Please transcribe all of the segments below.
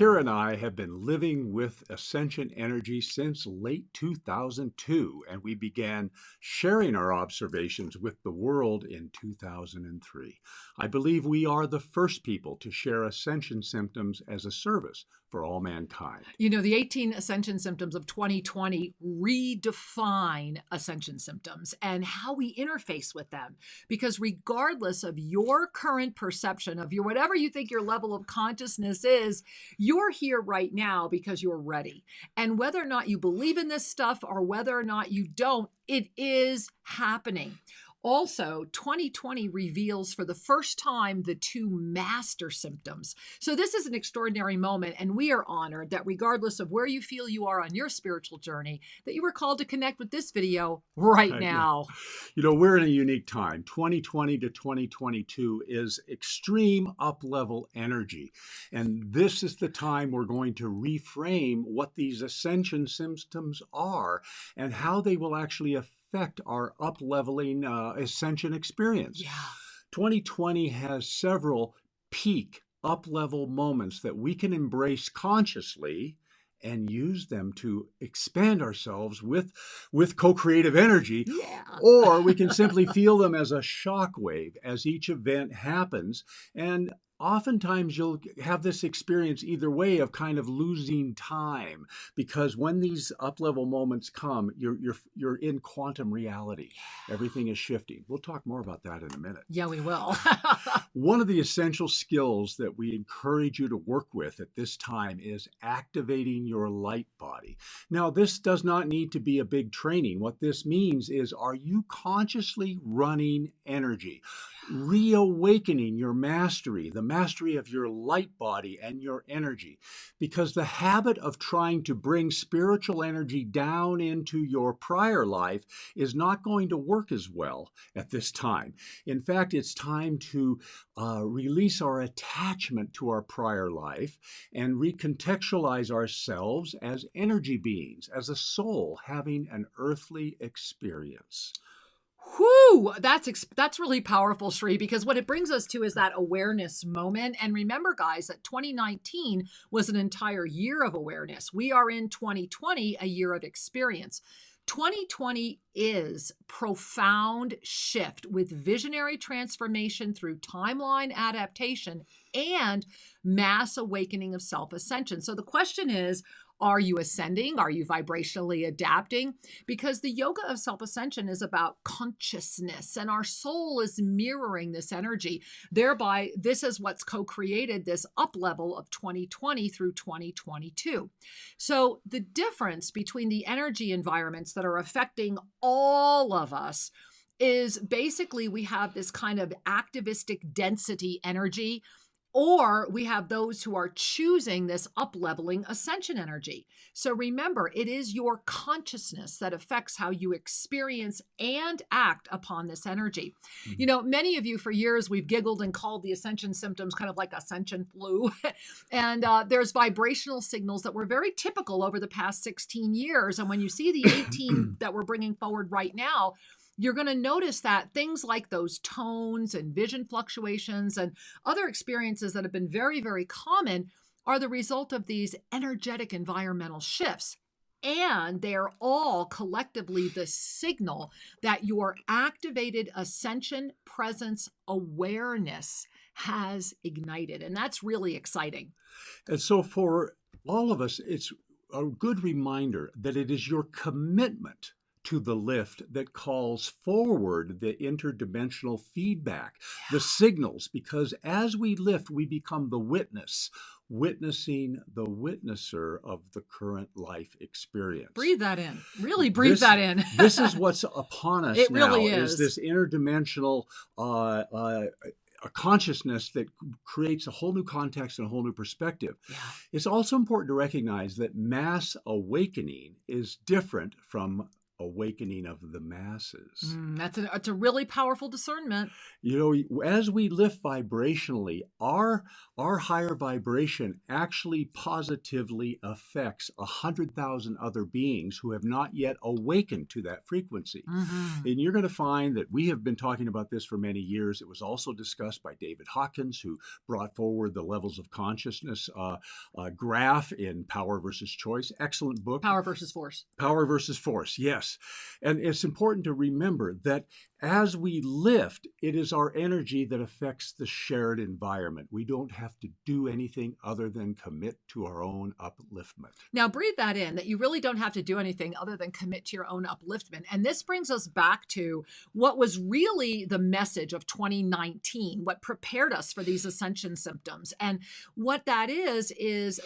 Kira and I have been living with Ascension Energy since late 2002, and we began sharing our observations with the world in 2003. I believe we are the first people to share Ascension Symptoms as a service for all mankind. You know, the 18 Ascension Symptoms of 2020 redefine Ascension Symptoms and how we interface with them. Because regardless of your current perception of your whatever you think your level of consciousness is, you're here right now because you're ready. And whether or not you believe in this stuff or whether or not you don't, it is happening. Also, 2020 reveals for the first time the two master symptoms. So this is an extraordinary moment, and we are honored that regardless of where you feel you are on your spiritual journey, that you were called to connect with this video right now. You know, we're in a unique time. 2020 to 2022 is extreme up-level energy. And this is the time we're going to reframe what these Ascension symptoms are and how they will actually affect our up-leveling ascension experience. 2020 has several peak up-level moments that we can embrace consciously and use them to expand ourselves with co-creative energy. Or we can simply feel them as a shock wave as each event happens. And oftentimes you'll have this experience either way of kind of losing time, because when these up-level moments come, you're in quantum reality. Everything is shifting. We'll talk more about that in a minute. Yeah, we will. One of the essential skills that we encourage you to work with at this time is activating your light body. Now, this does not need to be a big training. What this means is, are you consciously running energy? Reawakening your mastery, the mastery of your light body and your energy. Because the habit of trying to bring spiritual energy down into your prior life is not going to work as well at this time. In fact, it's time to release our attachment to our prior life and recontextualize ourselves as energy beings, as a soul having an earthly experience. Whew, that's really powerful, Sri, because what it brings us to is that awareness moment. And remember, guys, that 2019 was an entire year of awareness. We are in 2020, a year of experience. 2020 is profound shift with visionary transformation through timeline adaptation and mass awakening of self-ascension. So the question is, are you ascending? Are you vibrationally adapting? Because the yoga of self-ascension is about consciousness, and our soul is mirroring this energy. Thereby, this is what's co-created this up level of 2020 through 2022. So the difference between the energy environments that are affecting all of us is basically we have this kind of activistic density energy, or we have those who are choosing this up-leveling ascension energy. So remember, it is your consciousness that affects how you experience and act upon this energy. You know, many of you for years, we've giggled and called the ascension symptoms kind of like ascension flu. And there's vibrational signals that were very typical over the past 16 years. And when you see the 18 that we're bringing forward right now, you're going to notice that things like those tones and vision fluctuations and other experiences that have been very, very common are the result of these energetic environmental shifts. And they're all collectively the signal that your activated ascension presence awareness has ignited. And that's really exciting. And so for all of us, it's a good reminder that it is your commitment to the lift that calls forward the interdimensional feedback, the signals, because as we lift, we become the witness, witnessing the witnesser of the current life experience. Breathe that in. Really breathe that in. This is what's upon us it now, really is this interdimensional a consciousness that creates a whole new context and a whole new perspective. It's also important to recognize that mass awakening is different from awakening of the masses. That's a really powerful discernment. You know, as we lift vibrationally, our higher vibration actually positively affects 100,000 other beings who have not yet awakened to that frequency. Mm-hmm. And you're going to find that we have been talking about this for many years. It was also discussed by David Hawkins, who brought forward the levels of consciousness graph in Power versus Choice. Excellent book. Power versus force. Power versus force, yes. And it's important to remember that as we lift, it is our energy that affects the shared environment. We don't have to do anything other than commit to our own upliftment. Now, breathe that in, that you really don't have to do anything other than commit to your own upliftment. And this brings us back to what was really the message of 2019, what prepared us for these ascension symptoms. And what that is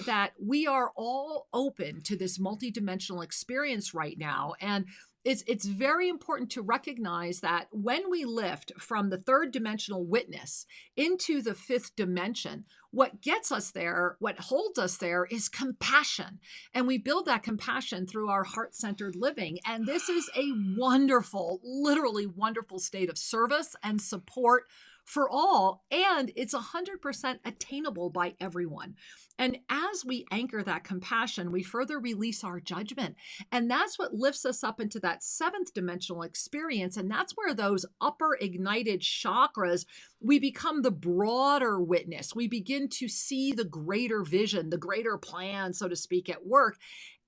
that we are all open to this multidimensional experience right now. And it's very important to recognize that when we lift from the third dimensional witness into the fifth dimension, what gets us there, what holds us there is compassion. And we build that compassion through our heart-centered living. And this is a wonderful, literally wonderful state of service and support for all, and it's 100% attainable by everyone. And as we anchor that compassion, we further release our judgment. And that's what lifts us up into that seventh dimensional experience. And that's where those upper ignited chakras, we become the broader witness. We begin to see the greater vision, the greater plan, so to speak, at work.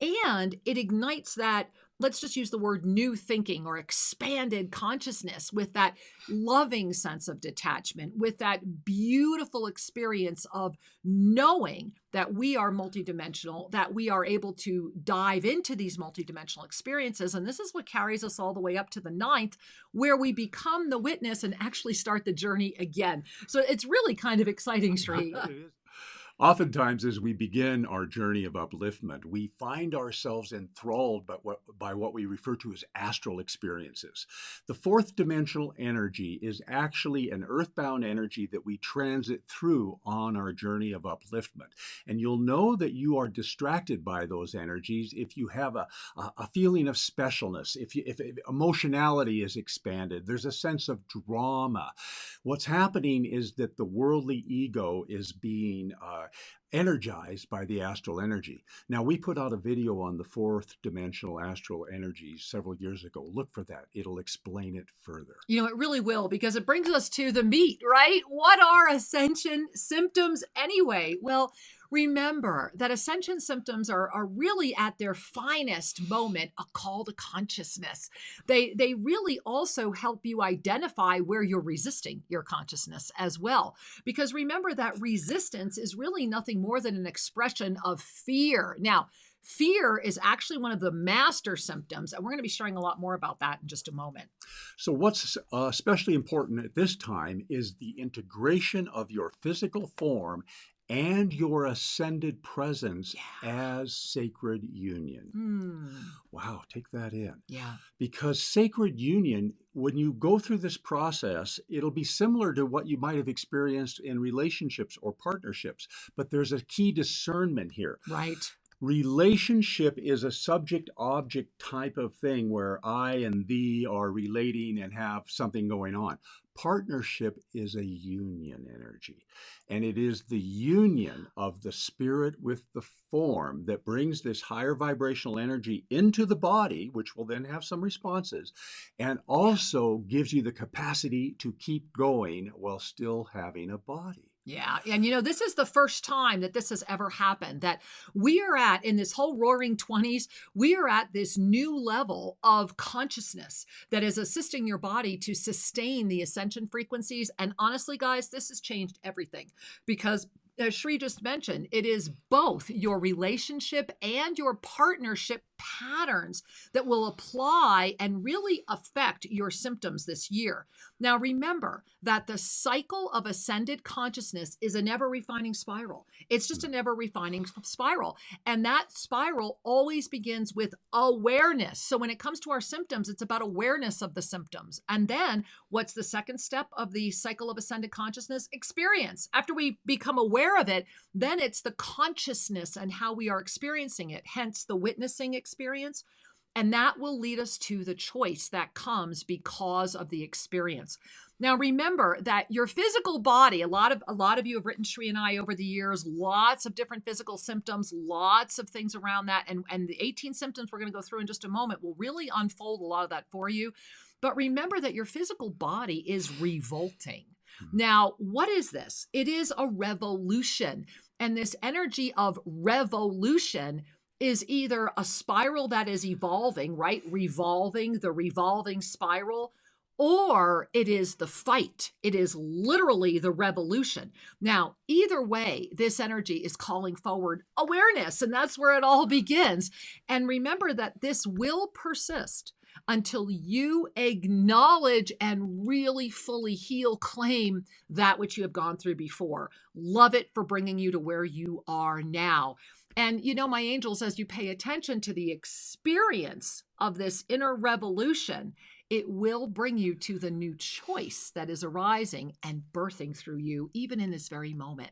And it ignites that, let's just use the word new thinking or expanded consciousness, with that loving sense of detachment, with that beautiful experience of knowing that we are multidimensional, that we are able to dive into these multidimensional experiences. And this is what carries us all the way up to the ninth, where we become the witness and actually start the journey again. So it's really kind of exciting, Sri. Oftentimes, as we begin our journey of upliftment, we find ourselves enthralled by what we refer to as astral experiences. The fourth dimensional energy is actually an earthbound energy that we transit through on our journey of upliftment. And you'll know that you are distracted by those energies if you have a feeling of specialness, if emotionality is expanded, there's a sense of drama. What's happening is that the worldly ego is being energized by the astral energy. Now, we put out a video on the fourth dimensional astral energy several years ago. Look for that. It'll explain it further. You know, it really will, because it brings us to the meat, right? What are ascension symptoms anyway? Well, remember that ascension symptoms are really at their finest moment a call to consciousness. They really also help you identify where you're resisting your consciousness as well. Because remember that resistance is really nothing more than an expression of fear. Now, fear is actually one of the master symptoms, and we're going to be sharing a lot more about that in just a moment. So what's especially important at this time is the integration of your physical form and your ascended presence as sacred union. Wow, take that in. Yeah. Because sacred union, when you go through this process, it'll be similar to what you might have experienced in relationships or partnerships, but there's a key discernment here. Right. Relationship is a subject-object type of thing where I and thee are relating and have something going on. Partnership is a union energy, and it is the union of the spirit with the form that brings this higher vibrational energy into the body, which will then have some responses, and also gives you the capacity to keep going while still having a body. Yeah. And you know, this is the first time that this has ever happened, that we are at, in this whole roaring 20s, we are at this new level of consciousness that is assisting your body to sustain the ascension frequencies. And honestly, guys, this has changed everything, because as Sri just mentioned, it is both your relationship and your partnership patterns that will apply and really affect your symptoms this year. Now, remember that the cycle of ascended consciousness is an ever-refining spiral. It's just an ever-refining spiral. And that spiral always begins with awareness. So when it comes to our symptoms, it's about awareness of the symptoms. And then what's the second step of the cycle of ascended consciousness? Experience. After we become aware of it, then it's the consciousness and how we are experiencing it, hence the witnessing experience. And that will lead us to the choice that comes because of the experience. Now, remember that your physical body, a lot of you have written Shri and I over the years, lots of different physical symptoms, lots of things around that. And the 18 symptoms we're going to go through in just a moment will really unfold a lot of that for you. But remember that your physical body is revolting. Now, what is this? It is a revolution. And this energy of revolution is either a spiral that is evolving, right? Revolving, the revolving spiral, or it is the fight. It is literally the revolution. Now, either way, this energy is calling forward awareness, and that's where it all begins. And remember that this will persist until you acknowledge and really fully heal, claim that which you have gone through before. Love it for bringing you to where you are now. And you know, my angels, as you pay attention to the experience of this inner revolution, it will bring you to the new choice that is arising and birthing through you, even in this very moment.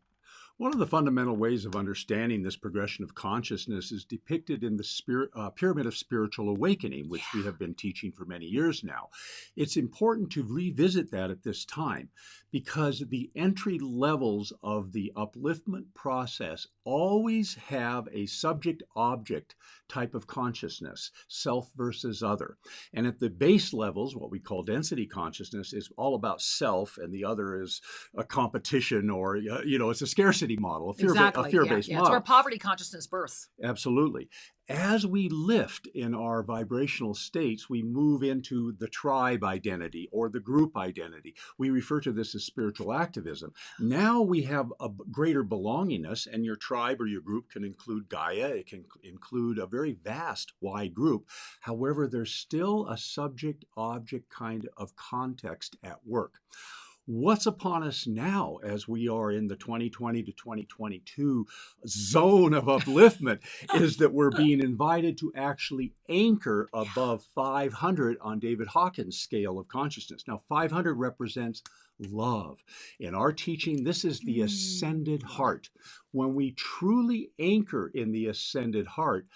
One of the fundamental ways of understanding this progression of consciousness is depicted in the Pyramid of Spiritual Awakening, which we have been teaching for many years now. It's important to revisit that at this time because the entry levels of the upliftment process always have a subject-object type of consciousness, self versus other. And at the base levels, what we call density consciousness is all about self, and the other is a competition, or, it's a scarcity model, a fear-based model. It's where poverty consciousness births. Absolutely. As we lift in our vibrational states, we move into the tribe identity or the group identity. We refer to this as spiritual activism. Now we have a greater belongingness, and your tribe or your group can include Gaia. It can include a very vast, wide group. However, there's still a subject-object kind of context at work. What's upon us now as we are in the 2020 to 2022 zone of upliftment is that we're being invited to actually anchor above 500 on David Hawkins' scale of consciousness. Now, 500 represents love. In our teaching, this is the ascended heart. When we truly anchor in the ascended heart,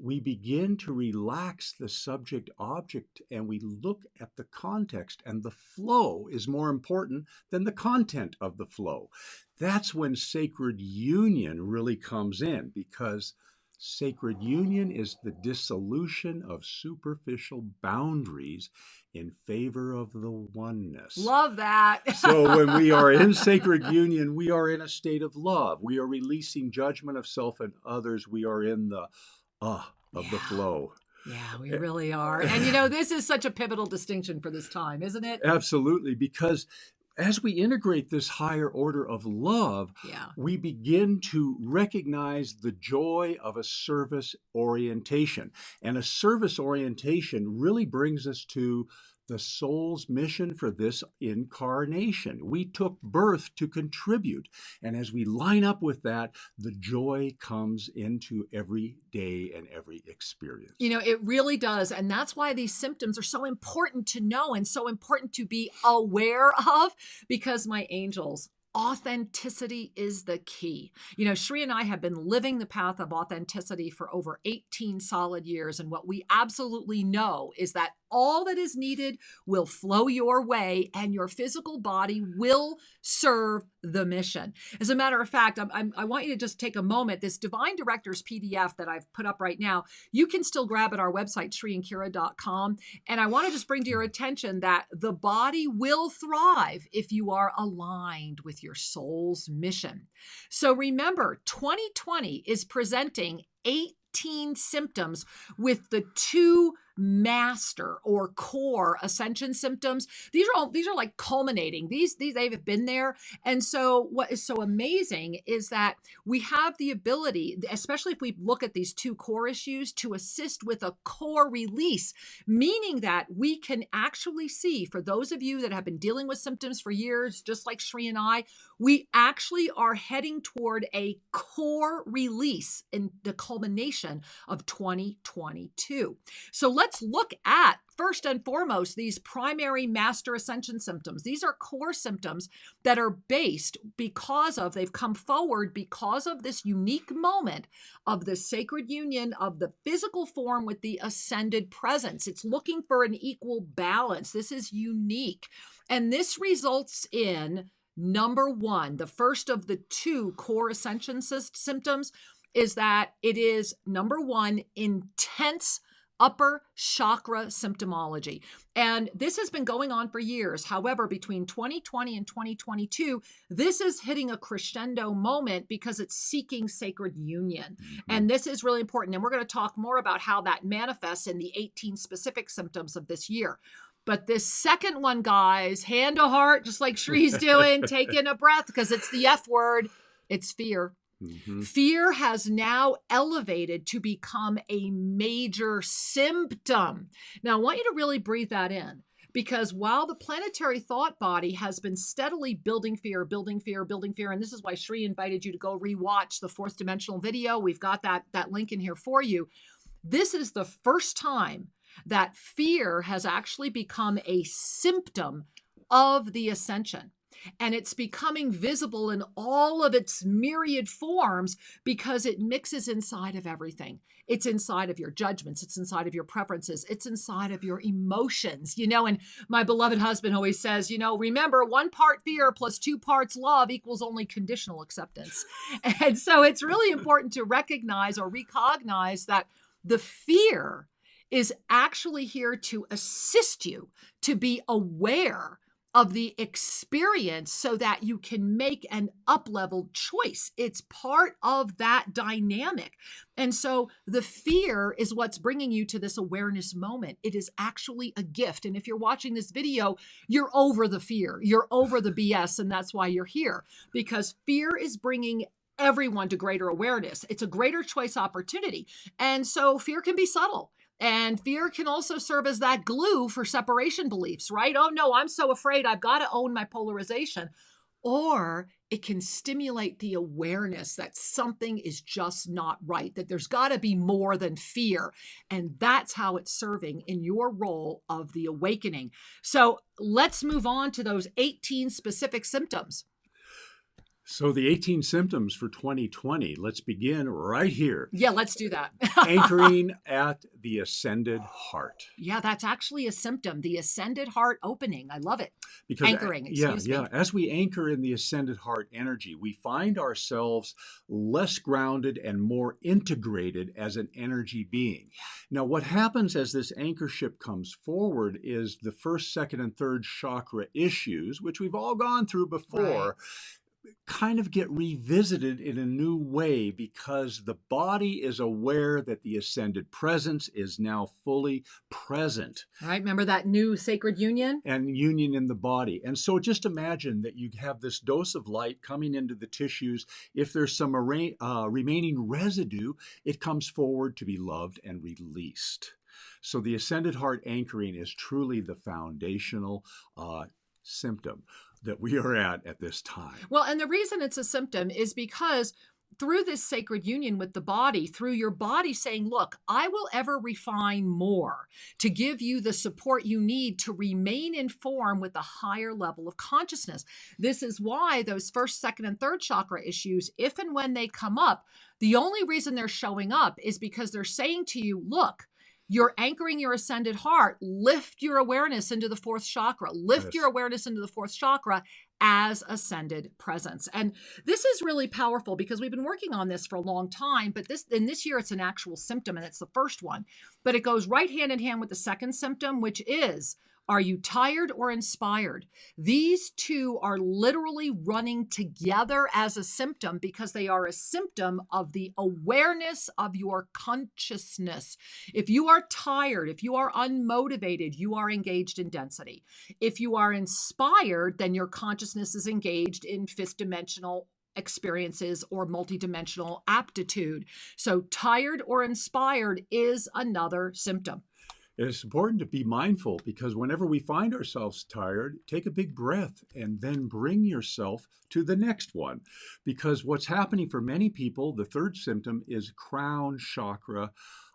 we begin to relax the subject object and we look at the context, and the flow is more important than the content of the flow. That's when sacred union really comes in, because sacred union is the dissolution of superficial boundaries in favor of the oneness. Love that. So when we are in sacred union, we are in a state of love. We are releasing judgment of self and others. We are in the of the flow. Yeah, we really are. And this is such a pivotal distinction for this time, isn't it? Absolutely, because as we integrate this higher order of love, we begin to recognize the joy of a service orientation. And a service orientation really brings us to the soul's mission for this incarnation. We took birth to contribute. And as we line up with that, the joy comes into every day and every experience. It really does. And that's why these symptoms are so important to know and so important to be aware of, because my angels, authenticity is the key. Shri and I have been living the path of authenticity for over 18 solid years. And what we absolutely know is that all that is needed will flow your way, and your physical body will serve the mission. As a matter of fact, I want you to just take a moment. This Divine Directors PDF that I've put up right now, you can still grab at our website, shriandkira.com. And I want to just bring to your attention that the body will thrive if you are aligned with your soul's mission. So remember, 2020 is presenting 18 symptoms with the two master or core ascension symptoms. These are like culminating. These they've been there. And so what is so amazing is that we have the ability, especially if we look at these two core issues, to assist with a core release, meaning that we can actually see, for those of you that have been dealing with symptoms for years, just like Shri and I, we actually are heading toward a core release in the culmination of 2022. So let's let's look at, first and foremost, these primary master ascension symptoms. These are core symptoms that are based because of, they've come forward because of this unique moment of the sacred union of the physical form with the ascended presence. It's looking for an equal balance. This is unique. And this results in, number one, the first of the two core ascension symptoms is that it is, number one, intense upper chakra symptomology. And this has been going on for years. However, between 2020 and 2022, this is hitting a crescendo moment because it's seeking sacred union. And this is really important. And we're going to talk more about how that manifests in the 18 specific symptoms of this year. But this second one, guys, hand to heart, just like Shree's doing, take in a breath because it's the F word. It's fear. Fear has now elevated to become a major symptom. Now, I want you to really breathe that in, because while the planetary thought body has been steadily building fear, and this is why Shree invited you to go rewatch the fourth dimensional video. We've got that link in here for you. This is the first time that fear has actually become a symptom of the ascension. And it's becoming visible in all of its myriad forms because it mixes inside of everything. It's inside of your judgments. It's inside of your preferences. It's inside of your emotions, and my beloved husband always says, remember, 1 part fear plus 2 parts love equals only conditional acceptance. And so it's really important to recognize or recognize that the fear is actually here to assist you to be aware of the experience so that you can make an up-leveled choice. It's part of that dynamic. And so the fear is what's bringing you to this awareness moment. It is actually a gift. And if you're watching this video, you're over the fear. You're over the BS. And that's why you're here, because fear is bringing everyone to greater awareness. It's a greater choice opportunity. And so fear can be subtle. And fear can also serve as that glue for separation beliefs, right? Oh no, I'm so afraid, I've got to own my polarization. Or it can stimulate the awareness that something is just not right, that there's got to be more than fear. And that's how it's serving in your role of the awakening. So let's move on to those 18 specific symptoms. So the 18 symptoms for 2020, let's begin right here. Yeah, let's do that. Anchoring at the ascended heart. Yeah, that's actually a symptom, the ascended heart opening. I love it. Because anchoring, excuse me. As we anchor in the ascended heart energy, we find ourselves less grounded and more integrated as an energy being. Now, what happens as this anchorship comes forward is the first, second, and third chakra issues, which we've all gone through before, right, kind of get revisited in a new way because the body is aware that the ascended presence is now fully present. Right. Remember that new sacred union? And union in the body. And so just imagine that you have this dose of light coming into the tissues. If there's some remaining residue, it comes forward to be loved and released. So the ascended heart anchoring is truly the foundational symptom that we are at this time. Well, and the reason it's a symptom is because through this sacred union with the body, through your body saying, look, I will ever refine more to give you the support you need to remain in form with a higher level of consciousness. This is why those first, second, and third chakra issues, if and when they come up, the only reason they're showing up is because they're saying to you, look, you're anchoring your ascended heart. Lift your awareness into the fourth chakra. Lift your awareness into the fourth chakra as ascended presence. And this is really powerful because we've been working on this for a long time, but this year it's an actual symptom and it's the first one, but it goes right hand in hand with the second symptom, which is, are you tired or inspired? These two are literally running together as a symptom because they are a symptom of the awareness of your consciousness. If you are tired, if you are unmotivated, you are engaged in density. If you are inspired, then your consciousness is engaged in fifth dimensional experiences or multidimensional aptitude. So tired or inspired is another symptom. It's important to be mindful because whenever we find ourselves tired, take a big breath and then bring yourself to the next one. Because what's happening for many people, the third symptom is crown chakra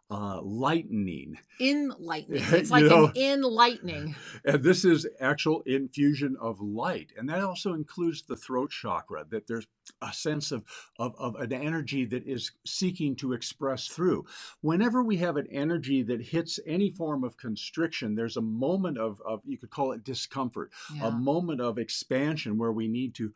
lightening. Enlightening. It's You like an know, enlightening. and this is actual infusion of light. And that also includes the throat chakra, that there's a sense of an energy that is seeking to express through. Whenever we have an energy that hits any form of constriction, there's a moment of you could call it discomfort, a Yeah. moment of expansion where we need to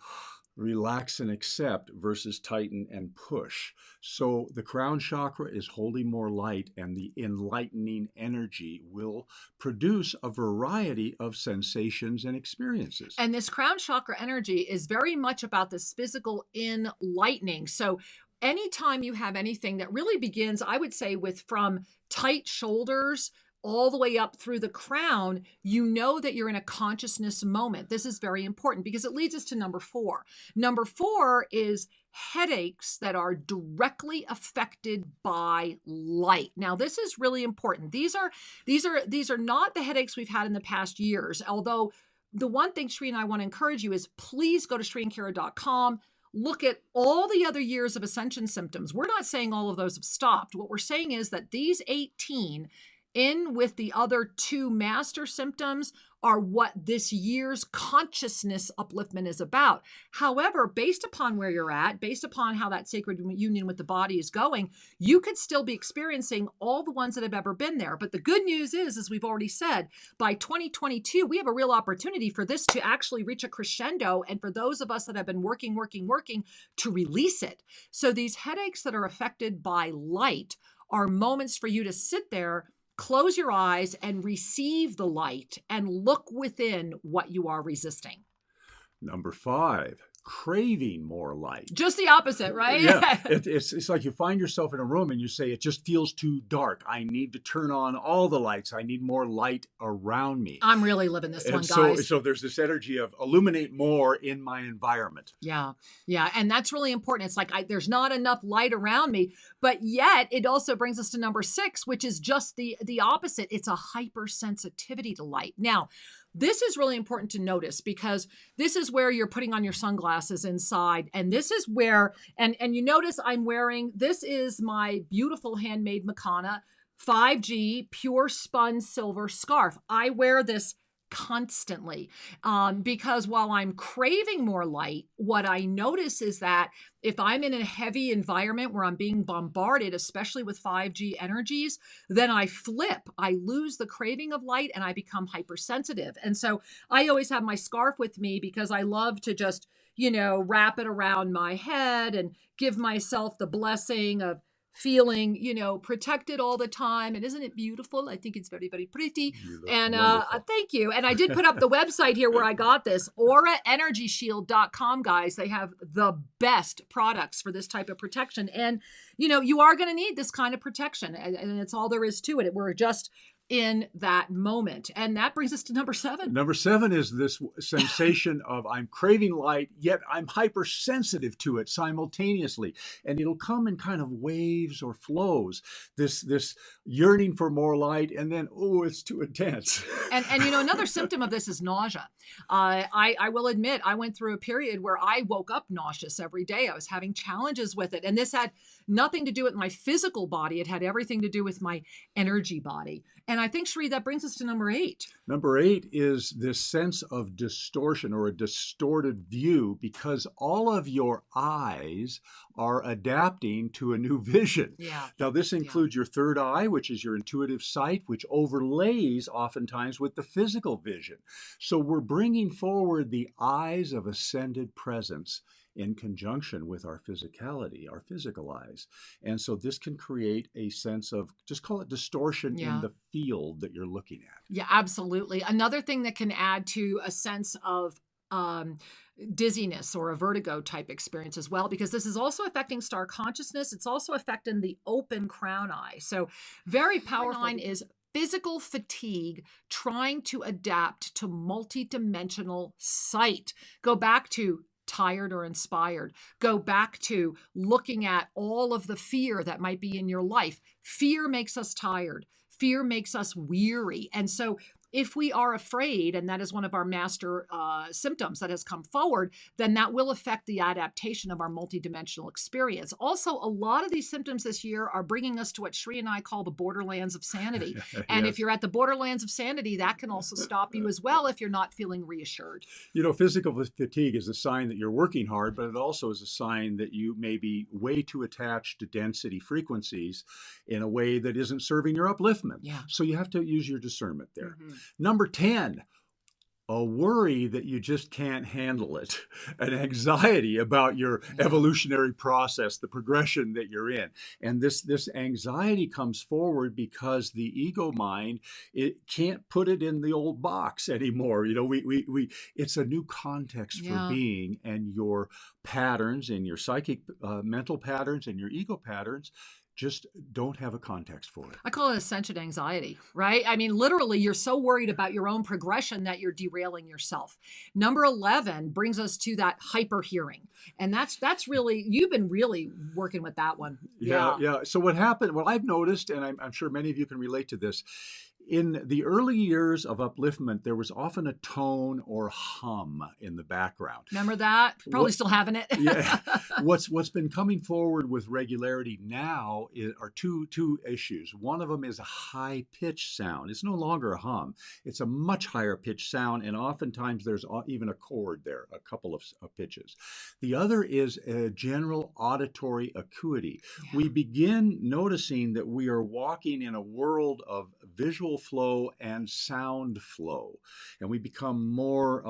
relax and accept versus tighten and push. So the crown chakra is holding more light, and the enlightening energy will produce a variety of sensations and experiences. And this crown chakra energy is very much about this physical enlightening. So anytime you have anything that really begins, I would say, with from tight shoulders all the way up through the crown, you know that you're in a consciousness moment. This is very important because it leads us to number 4. Number 4 is headaches that are directly affected by light. Now, this is really important. These are not the headaches we've had in the past years, although the one thing Sri and I want to encourage you is please go to SriandKara.com. Look at all the other years of Ascension Symptoms. We're not saying all of those have stopped. What we're saying is that these 18 in with the other 2 master symptoms are what this year's consciousness upliftment is about. However, based upon where you're at, based upon how that sacred union with the body is going, you could still be experiencing all the ones that have ever been there. But the good news is, as we've already said, by 2022, we have a real opportunity for this to actually reach a crescendo. And for those of us that have been working to release it. So these headaches that are affected by light are moments for you to sit there, close your eyes, and receive the light and look within what you are resisting. Number 5, craving more light. Just the opposite, right? Yeah, it's like you find yourself in a room and you say, it just feels too dark. I need to turn on all the lights. I need more light around me. I'm really living this one, so, guys. So there's this energy of illuminate more in my environment. Yeah. And that's really important. It's like there's not enough light around me, but yet it also brings us to number 6, which is just the opposite. It's a hypersensitivity to light. Now, this is really important to notice because this is where you're putting on your sunglasses inside. And this is where, and you notice I'm wearing, this is my beautiful handmade Makana 5G pure spun silver scarf. I wear this constantly because while I'm craving more light, what I notice is that if I'm in a heavy environment where I'm being bombarded, especially with 5G energies, then I flip. I lose the craving of light and I become hypersensitive. And so I always have my scarf with me because I love to just, wrap it around my head and give myself the blessing of feeling, protected all the time. And isn't it beautiful? I think it's very, very pretty. And thank you. And I did put up the website here where I got this, auraenergyshield.com, guys. They have the best products for this type of protection. And, you are going to need this kind of protection. And it's all there is to it. We're just in that moment. And that brings us to number 7. Number 7 is this sensation of I'm craving light, yet I'm hypersensitive to it simultaneously. And it'll come in kind of waves or flows, this yearning for more light, and then, oh, it's too intense. And another symptom of this is nausea. I will admit, I went through a period where I woke up nauseous every day. I was having challenges with it. And this had nothing to do with my physical body. It had everything to do with my energy body. And I think, Sri, that brings us to number 8. Number 8 is this sense of distortion or a distorted view because all of your eyes are adapting to a new vision. Yeah. Now, this includes your third eye, which is your intuitive sight, which overlays oftentimes with the physical vision. So we're bringing forward the eyes of ascended presence in conjunction with our physicality, our physical eyes. And so this can create a sense of, just call it distortion in the field that you're looking at. Yeah, absolutely. Another thing that can add to a sense of dizziness or a vertigo type experience as well, because this is also affecting star consciousness. It's also affecting the open crown eye. So very powerful. Is physical fatigue trying to adapt to multidimensional sight. Go back to tired or inspired. Go back to looking at all of the fear that might be in your life. Fear makes us tired. Fear makes us weary. And so if we are afraid, and that is one of our master symptoms that has come forward, then that will affect the adaptation of our multidimensional experience. Also, a lot of these symptoms this year are bringing us to what Shri and I call the borderlands of sanity. And Yes. if you're at the borderlands of sanity, that can also stop you as well if you're not feeling reassured. Physical fatigue is a sign that you're working hard, but it also is a sign that you may be way too attached to density frequencies in a way that isn't serving your upliftment. Yeah. So you have to use your discernment there. Mm-hmm. Number 10, a worry that you just can't handle it, an anxiety about your evolutionary process, the progression that you're in. And this anxiety comes forward because the ego mind, it can't put it in the old box anymore. It's a new context for being, and your patterns and your psychic mental patterns and your ego patterns just don't have a context for it. I call it Ascension Anxiety, right? I mean, literally, you're so worried about your own progression that you're derailing yourself. Number 11 brings us to that hyper hearing. And that's really, you've been really working with that one. Yeah. So what happened, what I've noticed, and I'm sure many of you can relate to this, in the early years of upliftment, there was often a tone or hum in the background. Remember that? Probably still having it. Yeah. What's been coming forward with regularity now are two issues. One of them is a high-pitched sound. It's no longer a hum. It's a much higher pitched sound, and oftentimes there's even a chord there, a couple of pitches. The other is a general auditory acuity. Yeah. We begin noticing that we are walking in a world of visual flow and sound flow, and we become more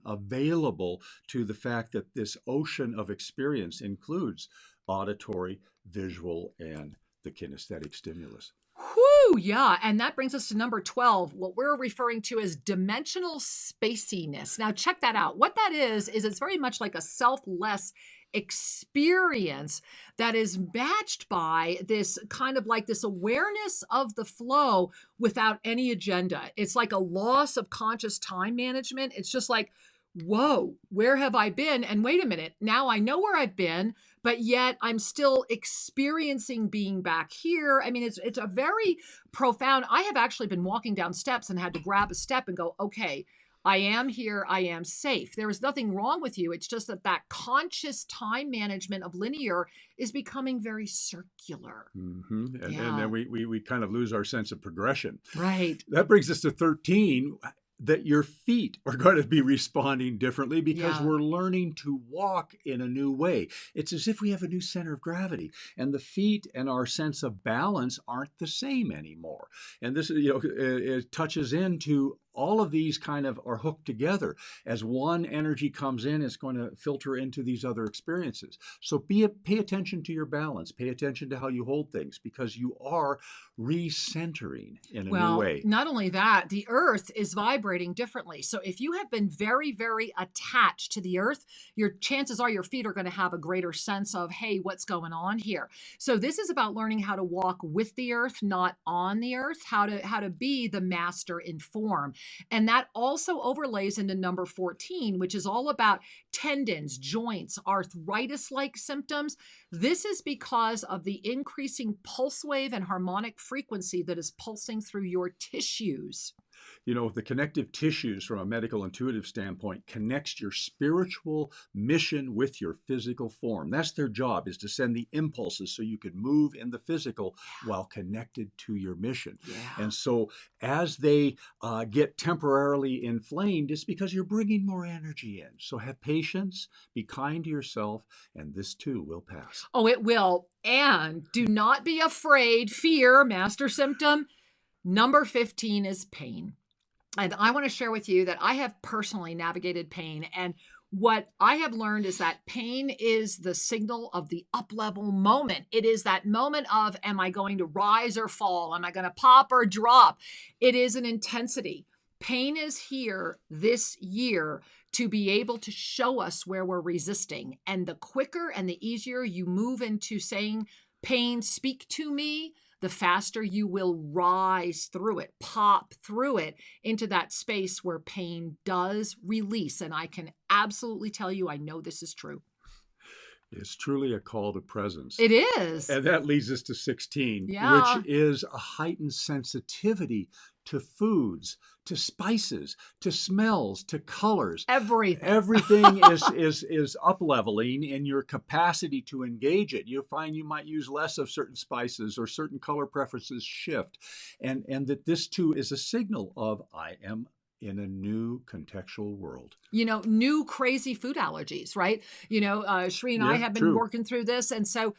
available to the fact that this ocean of experience includes auditory, visual, and the kinesthetic stimulus. Whew, yeah. And that brings us to number 12, what we're referring to as dimensional Spacey-ness. Now, check that out. What that is it's very much like a selfless experience that is matched by this kind of like this awareness of the flow without any agenda. It's like a loss of conscious time management. It's just like, whoa, where have I been? And wait a minute, now I know where I've been, but yet I'm still experiencing being back here. I mean, it's a very profound. I have actually been walking down steps and had to grab a step and go, okay, I am here. I am safe. There is nothing wrong with you. It's just that conscious time management of linear is becoming very circular. Mm-hmm. And then we kind of lose our sense of progression. Right. That brings us to 13. That your feet are going to be responding differently because we're learning to walk in a new way. It's as if we have a new center of gravity, and the feet and our sense of balance aren't the same anymore. And this, it touches into all of these kind of are hooked together. As one energy comes in, it's going to filter into these other experiences. So pay attention to your balance. Pay attention to how you hold things, because you are recentering in a new way. Not only that, the earth is vibrating differently. So if you have been very, very attached to the earth, your chances are your feet are going to have a greater sense of, hey, what's going on here? So this is about learning how to walk with the earth, not on the earth, how to be the master in form. And that also overlays into number 14, which is all about tendons, joints, arthritis-like symptoms. This is because of the increasing pulse wave and harmonic frequency that is pulsing through your tissues. The connective tissues from a medical intuitive standpoint connects your spiritual mission with your physical form. That's their job, is to send the impulses so you can move in the physical while connected to your mission. Yeah. And so as they get temporarily inflamed, it's because you're bringing more energy in. So have patience, be kind to yourself, and this too will pass. Oh, it will. And do not be afraid. Fear, master symptom. Number 15 is pain. And I want to share with you that I have personally navigated pain. And what I have learned is that pain is the signal of the up-level moment. It is that moment of, am I going to rise or fall? Am I going to pop or drop? It is an intensity. Pain is here this year to be able to show us where we're resisting. And the quicker and the easier you move into saying, pain, speak to me, the faster you will rise through it, pop through it into that space where pain does release. And I can absolutely tell you, I know this is true. It's truly a call to presence. It is. And that leads us to 16, which is a heightened sensitivity to foods, to spices, to smells, to colors. Everything. Everything is up-leveling in your capacity to engage it. You'll find you might use less of certain spices or certain color preferences shift. And that this too is a signal of I am in a new contextual world. New crazy food allergies, right? Sri and I have been working through this. And so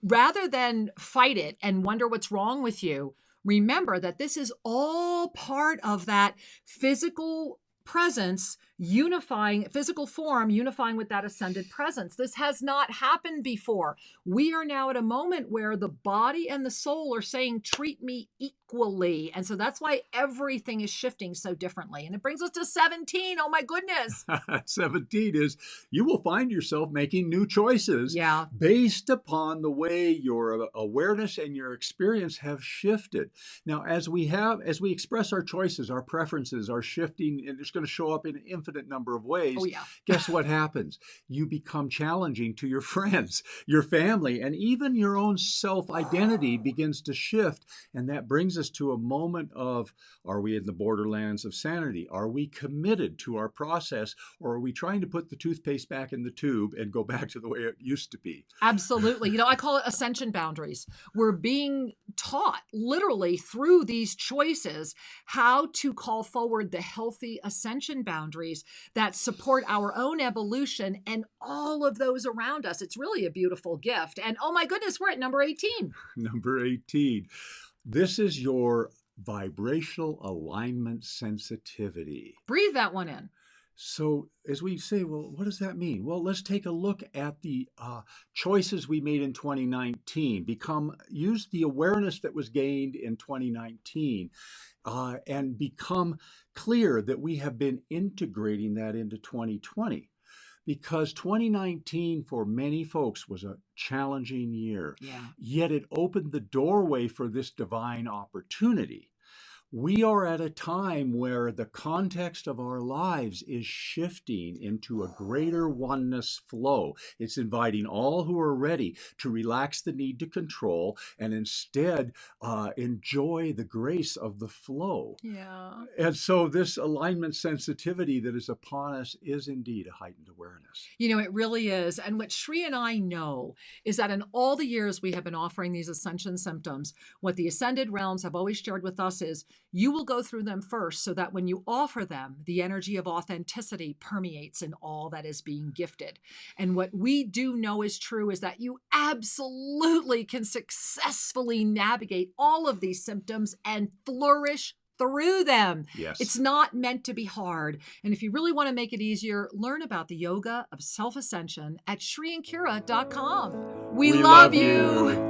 rather than fight it and wonder what's wrong with you, remember that this is all part of that physical presence physical form unifying with that ascended presence. This has not happened before. We are now at a moment where the body and the soul are saying, treat me equally. And so that's why everything is shifting so differently. And it brings us to 17. Oh my goodness. 17 is you will find yourself making new choices based upon the way your awareness and your experience have shifted. Now, as we express our choices, our preferences are shifting, and it's going to show up in an infinite number of ways. Guess what happens? You become challenging to your friends, your family, and even your own self-identity begins to shift. And that brings us to a moment of, are we in the borderlands of sanity? Are we committed to our process, or are we trying to put the toothpaste back in the tube and go back to the way it used to be? Absolutely. I call it ascension boundaries. We're being taught literally through these choices how to call forward the healthy ascension boundaries that support our own evolution and all of those around us. It's really a beautiful gift. And oh my goodness, we're at number 18. Number 18. This is your vibrational alignment sensitivity. Breathe that one in. So as we say, well, what does that mean? Well, let's take a look at the choices we made in 2019. Use the awareness that was gained in 2019 and become clear that we have been integrating that into 2020. Because 2019 for many folks was a challenging year. Yet it opened the doorway for this divine opportunity. We are at a time where the context of our lives is shifting into a greater oneness flow. It's inviting all who are ready to relax the need to control and instead enjoy the grace of the flow. And so this alignment sensitivity that is upon us is indeed a heightened awareness. It really is. And what Sri and I know is that in all the years we have been offering these Ascension Symptoms, what the Ascended Realms have always shared with us is you will go through them first so that when you offer them, the energy of authenticity permeates in all that is being gifted. And what we do know is true is that you absolutely can successfully navigate all of these symptoms and flourish through them. It's not meant to be hard. And if you really want to make it easier, learn about the yoga of self-ascension at shriandkira.com. We love you.